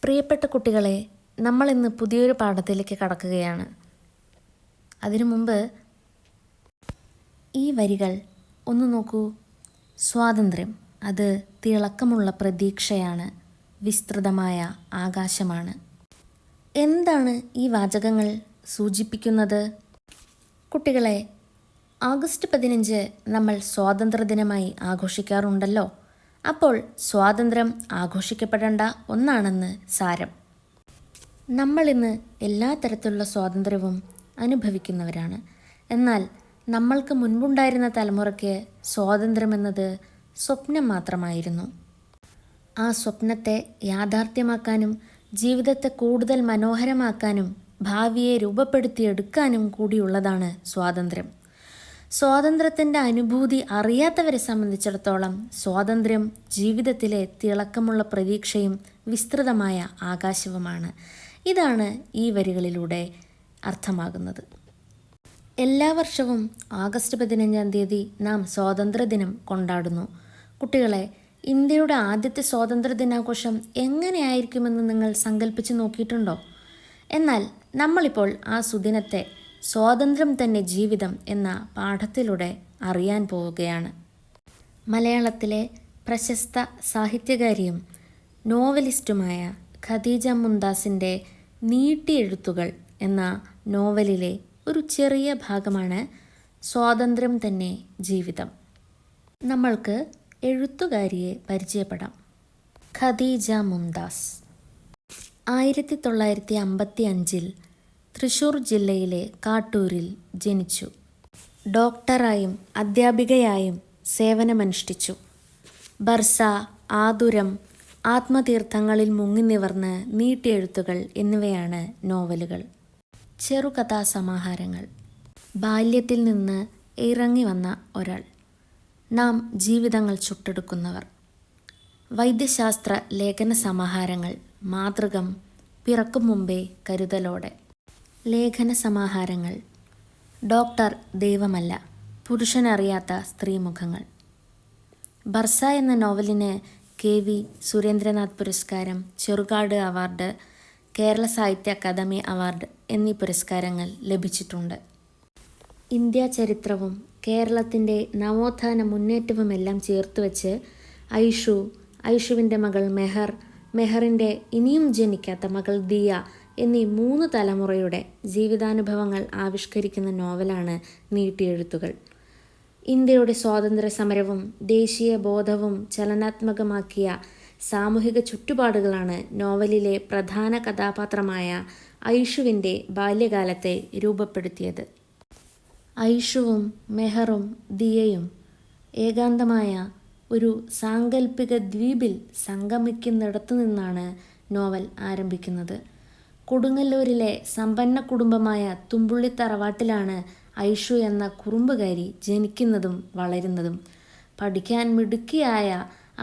പ്രിയപ്പെട്ട കുട്ടികളെ, നമ്മളിന്ന് പുതിയൊരു പാഠത്തിലേക്ക് കടക്കുകയാണ്. അതിനു മുമ്പ് ഈ വരികൾ ഒന്ന് നോക്കൂ. സ്വാതന്ത്ര്യം അത് തിളക്കമുള്ള പ്രതീക്ഷയാണ്, വിസ്തൃതമായ ആകാശമാണ്. എന്താണ് ഈ വാചകങ്ങൾ സൂചിപ്പിക്കുന്നത്? കുട്ടികളെ, ഓഗസ്റ്റ് 15 നമ്മൾ സ്വാതന്ത്ര്യദിനമായി ആഘോഷിക്കാറുണ്ടല്ലോ. അപ്പോൾ സ്വാതന്ത്ര്യം ആഘോഷിക്കപ്പെടേണ്ട ഒന്നാണെന്ന് സാരം. നമ്മളിന്ന് എല്ലാ തരത്തിലുള്ള സ്വാതന്ത്ര്യവും അനുഭവിക്കുന്നവരാണ്. എന്നാൽ നമ്മൾക്ക് മുൻപുണ്ടായിരുന്ന തലമുറയ്ക്ക് സ്വാതന്ത്ര്യമെന്നത് സ്വപ്നം മാത്രമായിരുന്നു. ആ സ്വപ്നത്തെ യാഥാർത്ഥ്യമാക്കാനും ജീവിതത്തെ കൂടുതൽ മനോഹരമാക്കാനും ഭാവിയെ രൂപപ്പെടുത്തിയെടുക്കാനും കൂടിയുള്ളതാണ് സ്വാതന്ത്ര്യം. സ്വാതന്ത്ര്യത്തിൻ്റെ അനുഭൂതി അറിയാത്തവരെ സംബന്ധിച്ചിടത്തോളം സ്വാതന്ത്ര്യം ജീവിതത്തിലെ തിളക്കമുള്ള പ്രതീക്ഷയും വിസ്തൃതമായ ആകാശവുമാണ്. ഇതാണ് ഈ വരികളിലൂടെ അർത്ഥമാകുന്നത്. എല്ലാ വർഷവും ഓഗസ്റ്റ് 15 നാം സ്വാതന്ത്ര്യദിനം കൊണ്ടാടുന്നു. കുട്ടികളെ, ഇന്ത്യയുടെ ആദ്യത്തെ സ്വാതന്ത്ര്യദിനാഘോഷം എങ്ങനെയായിരിക്കുമെന്ന് നിങ്ങൾ സങ്കല്പിച്ച് നോക്കിയിട്ടുണ്ടോ? എന്നാൽ നമ്മളിപ്പോൾ ആ സുദിനത്തെ സ്വാതന്ത്ര്യം തന്നെ ജീവിതം എന്ന പാഠത്തിലൂടെ അറിയാൻ പോവുകയാണ്. മലയാളത്തിലെ പ്രശസ്ത സാഹിത്യകാരിയും നോവലിസ്റ്റുമായ ഖദീജ മുംതാസിൻ്റെ നീട്ടിയെഴുത്തുകൾ എന്ന നോവലിലെ ഒരു ചെറിയ ഭാഗമാണ് സ്വാതന്ത്ര്യം തന്നെ ജീവിതം. നമ്മൾക്ക് എഴുത്തുകാരിയെ പരിചയപ്പെടാം. ഖദീജ മുംതാസ് 1955 തൃശ്ശൂർ ജില്ലയിലെ കാട്ടൂരിൽ ജനിച്ചു. ഡോക്ടറായും അധ്യാപികയായും സേവനമനുഷ്ഠിച്ചു. ബർസ, ആതുരം, ആത്മതീർത്ഥങ്ങളിൽ മുങ്ങിനിവർന്ന് നീട്ടിയെഴുത്തുകൾ എന്നിവയാണ് നോവലുകൾ. ചെറുകഥാസമാഹാരങ്ങൾ. ബാല്യത്തിൽ നിന്ന് ഇറങ്ങി വന്ന ഒരാൾ, നാം ജീവിതങ്ങൾ ചുട്ടെടുക്കുന്നവർ. വൈദ്യശാസ്ത്ര ലേഖന സമാഹാരങ്ങൾ. മാതൃകം, പിറക്കും മുമ്പേ കരുതലോടെ. ലേഖന സമാഹാരങ്ങൾ. ഡോക്ടർ ദൈവമല്ല, പുരുഷനറിയാത്ത സ്ത്രീമുഖങ്ങൾ. ബർസ എന്ന നോവലിന് KV സുരേന്ദ്രനാഥ് പുരസ്കാരം, ചെറുകാട് അവാർഡ്, കേരള സാഹിത്യ അക്കാദമി അവാർഡ് എന്നീ പുരസ്കാരങ്ങൾ ലഭിച്ചിട്ടുണ്ട്. ഇന്ത്യ ചരിത്രവും കേരളത്തിൻ്റെ നവോത്ഥാന മുന്നേറ്റവുമെല്ലാം ചേർത്തുവെച്ച് ഐഷുവിൻ്റെ മകൾ മെഹർ, മെഹറിൻ്റെ ഇനിയും ജനിക്കാത്ത മകൾ ദിയ എന്നീ 3 തലമുറയുടെ ജീവിതാനുഭവങ്ങൾ ആവിഷ്കരിക്കുന്ന നോവലാണ് നീട്ടിയെഴുത്തുകൾ. ഇന്ത്യയുടെ സ്വാതന്ത്ര്യ സമരവും ദേശീയ ബോധവും ചലനാത്മകമാക്കിയ സാമൂഹിക ചുറ്റുപാടുകളാണ് നോവലിലെ പ്രധാന കഥാപാത്രമായ ഐഷുവിൻ്റെ ബാല്യകാലത്തെ രൂപപ്പെടുത്തിയത്. ഐഷുവും മെഹറും ദിയയും ഏകാന്തമായ ഒരു സാങ്കല്പിക ദ്വീപിൽ സംഗമിക്കുന്നിടത്തു നിന്നാണ് നോവൽ ആരംഭിക്കുന്നത്. കൊടുങ്ങല്ലൂരിലെ സമ്പന്ന കുടുംബമായ തുമ്പുള്ളി തറവാട്ടിലാണ് ഐഷു എന്ന കുറുമ്പുകാരി ജനിക്കുന്നതും വളരുന്നതും. പഠിക്കാൻ മിടുക്കിയായ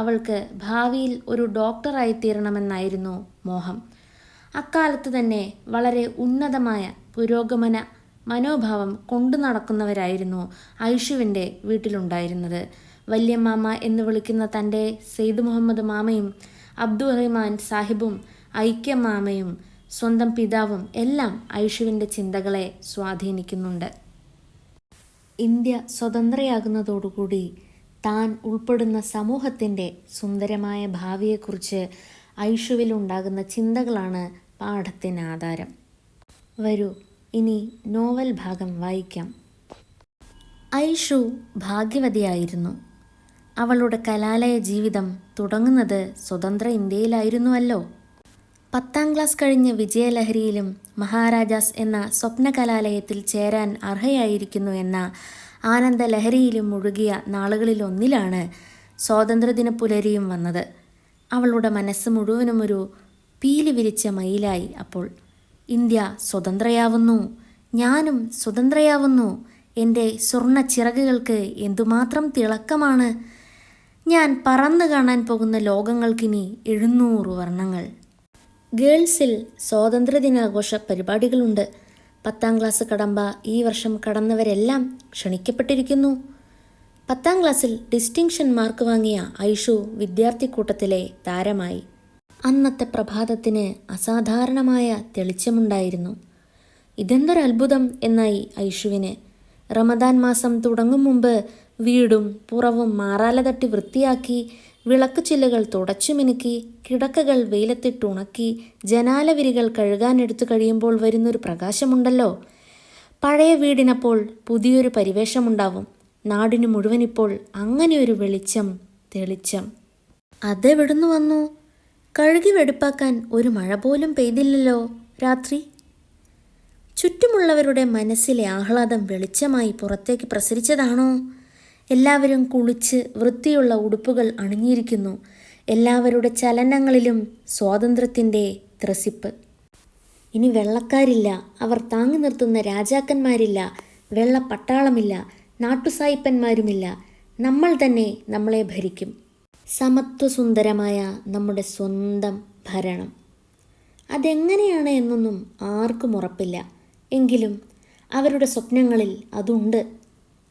അവൾക്ക് ഭാവിയിൽ ഒരു ഡോക്ടറായിത്തീരണമെന്നായിരുന്നു മോഹം. അക്കാലത്ത് തന്നെ വളരെ ഉന്നതമായ പുരോഗമന മനോഭാവം കൊണ്ടു നടക്കുന്നവരായിരുന്നു ഐഷുവിൻ്റെ വീട്ടിലുണ്ടായിരുന്നത്. വല്യമാമ എന്ന് വിളിക്കുന്ന തൻ്റെ സെയ്ദ് മുഹമ്മദ് മാമയും അബ്ദുറഹിമാൻ സാഹിബും ഐക്യമാമയും സ്വന്തം പിതാവും എല്ലാം ഐഷുവിൻ്റെ ചിന്തകളെ സ്വാധീനിക്കുന്നുണ്ട്. ഇന്ത്യ സ്വതന്ത്രയാകുന്നതോടുകൂടി താൻ ഉൾപ്പെടുന്ന സമൂഹത്തിൻ്റെ സുന്ദരമായ ഭാവിയെക്കുറിച്ച് ഐഷുവിലുണ്ടാകുന്ന ചിന്തകളാണ് പാഠത്തിന് ആധാരം. വരൂ, ഇനി നോവൽ ഭാഗം വായിക്കാം. ഐഷു ഭാഗ്യവതിയായിരുന്നു. അവളുടെ കലാലയ ജീവിതം തുടങ്ങുന്നത് സ്വതന്ത്ര ഇന്ത്യയിലായിരുന്നുവല്ലോ. 10ാം ക്ലാസ് കഴിഞ്ഞ് വിജയലഹരിയിലും മഹാരാജാസ് എന്ന സ്വപ്ന കലാലയത്തിൽ ചേരാൻ അർഹയായിരിക്കുന്നു എന്ന ആനന്ദലഹരിയിലും മുഴുകിയ നാളുകളിലൊന്നിലാണ് സ്വാതന്ത്ര്യദിന പുലരിയും വന്നത്. അവളുടെ മനസ്സ് മുഴുവനും ഒരു പീലി വിരിച്ച മയിലായി. അപ്പോൾ ഇന്ത്യ സ്വതന്ത്രയാവുന്നു, ഞാനും സ്വതന്ത്രയാവുന്നു, എൻ്റെ സ്വർണ്ണ ചിറകുകൾക്ക് എന്തുമാത്രം തിളക്കമാണ്, ഞാൻ പറന്നു കാണാൻ പോകുന്ന ലോകങ്ങൾക്കിനി 700 വർണ്ണങ്ങൾ. ഗേൾസിൽ സ്വാതന്ത്ര്യദിനാഘോഷ പരിപാടികളുണ്ട്. 10ാം ക്ലാസ് കടമ്പ ഈ വർഷം കടന്നവരെല്ലാം ക്ഷണിക്കപ്പെട്ടിരിക്കുന്നു. 10ാം ക്ലാസ്സിൽ ഡിസ്റ്റിങ്ഷൻ മാർക്ക് വാങ്ങിയ ഐഷു വിദ്യാർത്ഥി കൂട്ടത്തിലെ താരമായി. അന്നത്തെ പ്രഭാതത്തിന് അസാധാരണമായ തെളിച്ചമുണ്ടായിരുന്നു. ഇതെന്തൊരത്ഭുതം എന്നായി ഐഷുവിന്. റമദാൻ മാസം തുടങ്ങും മുമ്പ് വീടും പുറവും മാറാല തട്ടി വൃത്തിയാക്കി, വിളക്ക് ചില്ലുകൾ തുടച്ചു മിനുക്കി, കിടക്കകൾ വെയിലത്തിട്ടുണക്കി, ജനാലവിരികൾ കഴുകാനെടുത്തു കഴിയുമ്പോൾ വരുന്നൊരു പ്രകാശമുണ്ടല്ലോ. പഴയ വീടിനപ്പോൾ പുതിയൊരു പരിവേഷമുണ്ടാവും. നാടിനു മുഴുവനിപ്പോൾ അങ്ങനെയൊരു വെളിച്ചം, തെളിച്ചം. അതെവിടുന്നു വന്നു? കഴുകി വെടുപ്പാക്കാൻ ഒരു മഴ പോലും പെയ്തില്ലല്ലോ രാത്രി. ചുറ്റുമുള്ളവരുടെ മനസ്സിലെ ആഹ്ലാദം വെളിച്ചമായി പുറത്തേക്ക് പ്രസരിച്ചതാണോ? എല്ലാവരും കുളിച്ച് വൃത്തിയുള്ള ഉടുപ്പുകൾ അണിഞ്ഞിരിക്കുന്നു. എല്ലാവരുടെ ചലനങ്ങളിലും സ്വാതന്ത്ര്യത്തിൻ്റെ ത്രസിപ്പ്. ഇനി വെള്ളക്കാരില്ല, അവർ താങ്ങി നിർത്തുന്ന രാജാക്കന്മാരില്ല, വെള്ളപ്പട്ടാളമില്ല, നാട്ടുസായിപ്പന്മാരുമില്ല. നമ്മൾ തന്നെ നമ്മളെ ഭരിക്കും. സമത്വസുന്ദരമായ നമ്മുടെ സ്വന്തം ഭരണം. അതെങ്ങനെയാണ് എന്നൊന്നും ആർക്കും ഉറപ്പില്ല. എങ്കിലും അവരുടെ സ്വപ്നങ്ങളിൽ അതുണ്ട്.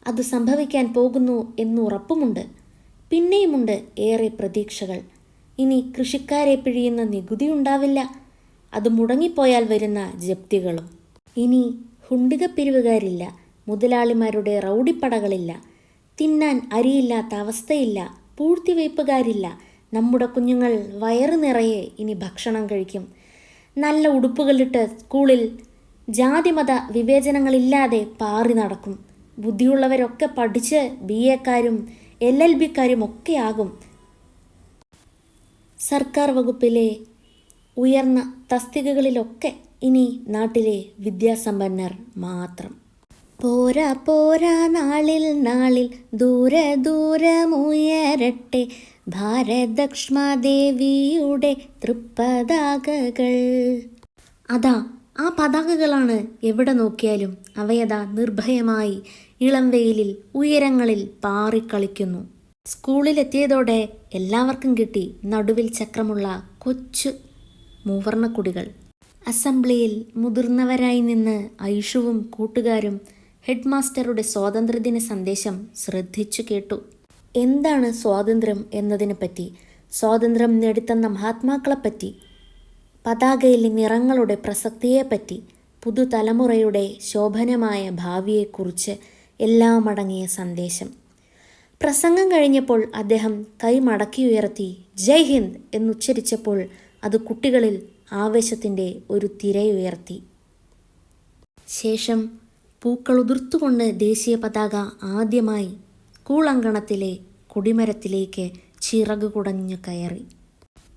അത് സംഭവിക്കാൻ പോകുന്നു എന്നുറപ്പുമുണ്ട്. പിന്നെയുമുണ്ട് ഏറെ പ്രതീക്ഷകൾ. ഇനി കൃഷിക്കാരെ പിഴിയുന്ന നികുതി ഉണ്ടാവില്ല. അത് മുടങ്ങിപ്പോയാൽ വരുന്ന ജപ്തികളും. ഇനി ഹുണ്ടികപ്പിരിവുകാരില്ല, മുതലാളിമാരുടെ റൗഡിപ്പടകളില്ല, തിന്നാൻ അരിയില്ലാത്ത അവസ്ഥയില്ല, പൂഴ്ത്തിവയ്പ്പുകാരില്ല. നമ്മുടെ കുഞ്ഞുങ്ങൾ വയറു നിറയെ ഇനി ഭക്ഷണം കഴിക്കും. നല്ല ഉടുപ്പുകളിട്ട് സ്കൂളിൽ ജാതിമത വിവേചനങ്ങളില്ലാതെ പാറി നടക്കും. ബുദ്ധിയുള്ളവരൊക്കെ പഠിച്ച് BA-ക്കാരും LLB-ക്കാരും ഒക്കെ ആകും. സർക്കാർ വകുപ്പിലെ ഉയർന്ന തസ്തികകളിലൊക്കെ ഇനി നാട്ടിലെ വിദ്യാസമ്പന്നർ മാത്രം. പോരാ പോരാ നാളിൽ നാളിൽ ദൂരെ ദൂരമുയരട്ടെ ഭാരതക്ഷ്മാദേവിയുടെ തൃപ്പതാകകൾ. അതാ ആ പതാകകളാണ് എവിടെ നോക്കിയാലും. അവയതാ നിർഭയമായി ഇളം വെയിലിൽ ഉയരങ്ങളിൽ പാറിക്കളിക്കുന്നു. സ്കൂളിലെത്തിയതോടെ എല്ലാവർക്കും കിട്ടി നടുവിൽ ചക്രമുള്ള കൊച്ചു മൂവർണ്ണക്കുടികൾ. അസംബ്ലിയിൽ മുതിർന്നവരായി നിന്ന് ഐഷുവും കൂട്ടുകാരും ഹെഡ് മാസ്റ്ററുടെ സ്വാതന്ത്ര്യദിന സന്ദേശം ശ്രദ്ധിച്ചു കേട്ടു. എന്താണ് സ്വാതന്ത്ര്യം എന്നതിനെപ്പറ്റി, സ്വാതന്ത്ര്യം നേടിത്തന്ന മഹാത്മാക്കളെപ്പറ്റി, പതാകയിലെ നിറങ്ങളുടെ പ്രസക്തിയെപ്പറ്റി, പുതുതലമുറയുടെ ശോഭനമായ ഭാവിയെക്കുറിച്ച് എല്ലാം അടങ്ങിയ സന്ദേശം. പ്രസംഗം കഴിഞ്ഞപ്പോൾ അദ്ദേഹം കൈ മടക്കി ഉയർത്തി ജയ് ഹിന്ദ് എന്നുച്ചരിച്ചപ്പോൾ അത് കുട്ടികളിൽ ആവേശത്തിൻ്റെ ഒരു തിരയുയർത്തി. ശേഷം പൂക്കളുതിർത്തുകൊണ്ട് ദേശീയ പതാക ആദ്യമായി സ്കൂൾ അങ്കണത്തിലെ കൊടിമരത്തിലേക്ക് ചിറകു കുടഞ്ഞു കയറി.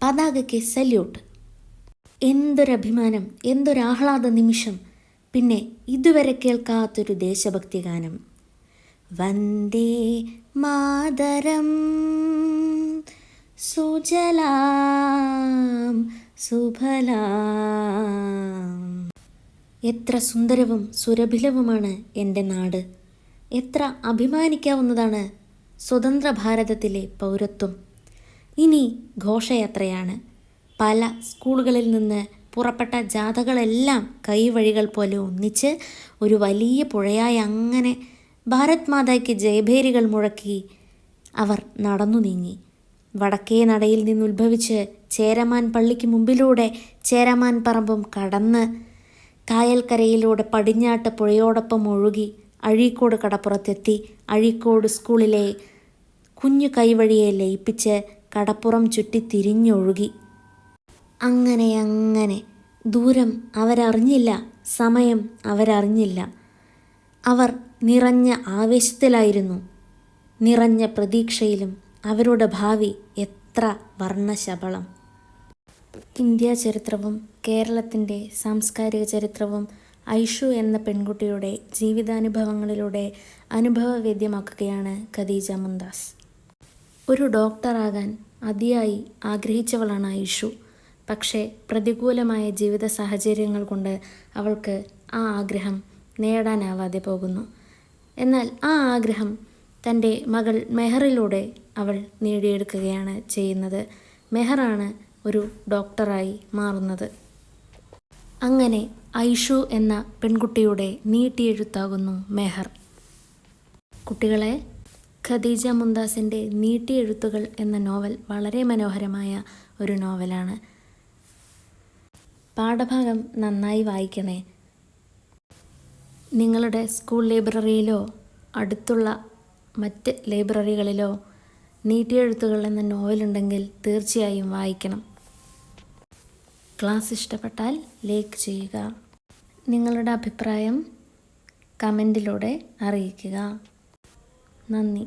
പതാകയ്ക്ക് സല്യൂട്ട്. എന്തൊരഭിമാനം, എന്തൊരാഹ്ലാദ നിമിഷം. പിന്നെ ഇതുവരെ കേൾക്കാത്തൊരു ദേശഭക്തി ഗാനം. വന്ദേ മാതരം സുജലാം സുഫലാം. എത്ര സുന്ദരവും സുരഭിലവുമാണ് എൻ്റെ നാട്. എത്ര അഭിമാനിക്കാവുന്നതാണ് സ്വതന്ത്ര ഭാരതത്തിലെ പൗരത്വം. ഇനി ഘോഷയാത്രയാണ്. പല സ്കൂളുകളിൽ നിന്ന് പുറപ്പെട്ട ജാഥകളെല്ലാം കൈവഴികൾ പോലെ ഒന്നിച്ച് ഒരു വലിയ പുഴയായി അങ്ങനെ ഭാരത് മാതായ്ക്ക് ജയഭേരികൾ മുഴക്കി അവർ നടന്നു നീങ്ങി. വടക്കേ നടയിൽ നിന്നുത്ഭവിച്ച് ചേരമാൻ പള്ളിക്ക് മുമ്പിലൂടെ ചേരമാൻ പറമ്പും കടന്ന് കായൽക്കരയിലൂടെ പടിഞ്ഞാട്ട് പുഴയോടൊപ്പം ഒഴുകി അഴീക്കോട് കടപ്പുറത്തെത്തി അഴീക്കോട് സ്കൂളിലെ കുഞ്ഞു കൈവഴിയെ ലയിപ്പിച്ച് കടപ്പുറം ചുറ്റി തിരിഞ്ഞൊഴുകി. അങ്ങനെ ദൂരം അവരറിഞ്ഞില്ല, സമയം അവരറിഞ്ഞില്ല. അവർ നിറഞ്ഞ ആവേശത്തിലായിരുന്നു, നിറഞ്ഞ പ്രതീക്ഷയിലും. അവരുടെ ഭാവി എത്ര വർണ്ണശബളം. ഇന്ത്യ ചരിത്രവും കേരളത്തിൻ്റെ സാംസ്കാരിക ചരിത്രവും ഐഷു എന്ന പെൺകുട്ടിയുടെ ജീവിതാനുഭവങ്ങളിലൂടെ അനുഭവവേദ്യമാക്കുകയാണ് ഖദീജ മുംതാസ്. ഒരു ഡോക്ടറാകാൻ അതിയായി ആഗ്രഹിച്ചവളാണ് ഐഷു. പക്ഷേ പ്രതികൂലമായ ജീവിത സാഹചര്യങ്ങൾ കൊണ്ട് അവൾക്ക് ആ ആഗ്രഹം നേടാനാവാതെ പോകുന്നു. എന്നാൽ ആ ആഗ്രഹം തൻ്റെ മകൾ മെഹറിലൂടെ അവൾ നേടിയെടുക്കുകയാണ് ചെയ്യുന്നത്. മെഹറാണ് ഒരു ഡോക്ടറായി മാറുന്നത്. അങ്ങനെ ഐഷു എന്ന പെൺകുട്ടിയുടെ നീട്ടിയെഴുത്താകുന്നു മെഹർ. കുട്ടികളെ, ഖദീജ മുംതാസിൻ്റെ നീട്ടിയെഴുത്തുകൾ എന്ന നോവൽ വളരെ മനോഹരമായ ഒരു നോവലാണ്. പാഠഭാഗം നന്നായി വായിക്കണേ. നിങ്ങളുടെ സ്കൂൾ ലൈബ്രറിയിലോ അടുത്തുള്ള മറ്റ് ലൈബ്രറികളിലോ നീട്ടിയെഴുത്തുകൾ എന്ന നോവലുണ്ടെങ്കിൽ തീർച്ചയായും വായിക്കണം. ക്ലാസ് ഇഷ്ടപ്പെട്ടാൽ ലൈക്ക് ചെയ്യുക. നിങ്ങളുടെ അഭിപ്രായം കമൻറ്റിലൂടെ അറിയിക്കുക. നന്ദി.